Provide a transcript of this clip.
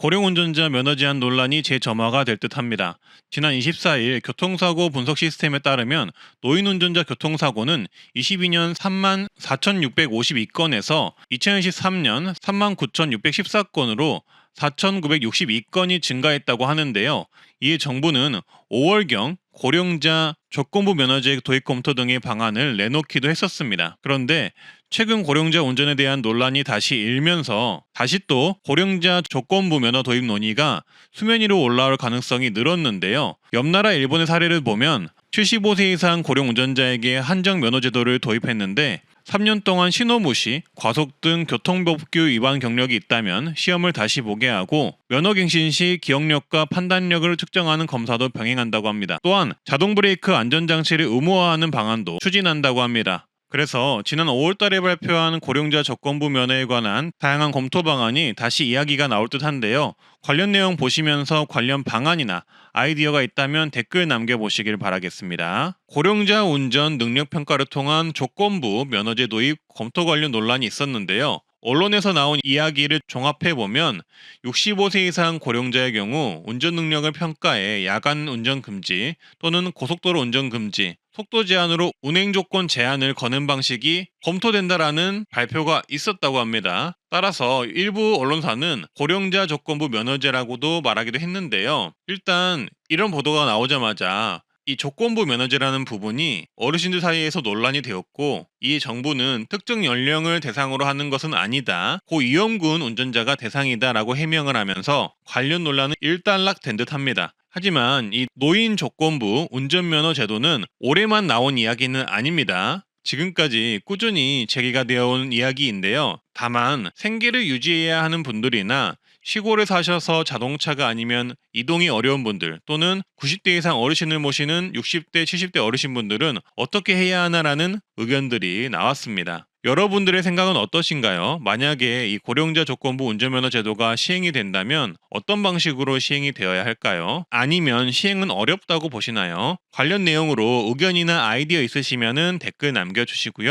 고령 운전자 면허 제한 논란이 재점화가 될 듯합니다. 지난 24일 교통사고 분석 시스템에 따르면 노인 운전자 교통사고는 22년 3만 4,652건에서 2023년 3만 9,614건으로 4,962건이 증가했다고 하는데요. 이에 정부는 5월경 고령자 조건부 면허제 도입 검토 등의 방안을 내놓기도 했었습니다. 그런데 최근 고령자 운전에 대한 논란이 다시 일면서 다시 또 고령자 조건부 면허 도입 논의가 수면 위로 올라올 가능성이 늘었는데요. 옆 나라 일본의 사례를 보면 75세 이상 고령 운전자에게 한정 면허 제도를 도입했는데 3년 동안 신호 무시, 과속 등 교통법규 위반 경력이 있다면 시험을 다시 보게 하고 면허 갱신 시 기억력과 판단력을 측정하는 검사도 병행한다고 합니다. 또한 자동 브레이크 안전장치를 의무화하는 방안도 추진한다고 합니다. 그래서 지난 5월달에 발표한 고령자 조건부 면허에 관한 다양한 검토 방안이 다시 이야기가 나올 듯한데요. 관련 내용 보시면서 관련 방안이나 아이디어가 있다면 댓글 남겨보시길 바라겠습니다. 고령자 운전 능력 평가를 통한 조건부 면허제 도입 검토 관련 논란이 있었는데요. 언론에서 나온 이야기를 종합해보면 65세 이상 고령자의 경우 운전 능력을 평가해 야간 운전 금지 또는 고속도로 운전 금지, 속도 제한으로 운행 조건 제한을 거는 방식이 검토된다라는 발표가 있었다고 합니다. 따라서 일부 언론사는 고령자 조건부 면허제라고도 말하기도 했는데요. 일단 이런 보도가 나오자마자 이 조건부 면허제라는 부분이 어르신들 사이에서 논란이 되었고, 이 정부는 특정 연령을 대상으로 하는 것은 아니다, 고위험군 운전자가 대상이다라고 해명을 하면서 관련 논란은 일단락된 듯합니다. 하지만 이 노인 조건부 운전면허 제도는 올해만 나온 이야기는 아닙니다. 지금까지 꾸준히 제기가 되어 온 이야기인데요. 다만 생계를 유지해야 하는 분들이나 시골에 사셔서 자동차가 아니면 이동이 어려운 분들 또는 90대 이상 어르신을 모시는 60대, 70대 어르신분들은 어떻게 해야 하나라는 의견들이 나왔습니다. 여러분들의 생각은 어떠신가요? 만약에 이 고령자 조건부 운전면허 제도가 시행이 된다면 어떤 방식으로 시행이 되어야 할까요? 아니면 시행은 어렵다고 보시나요? 관련 내용으로 의견이나 아이디어 있으시면 댓글 남겨주시고요.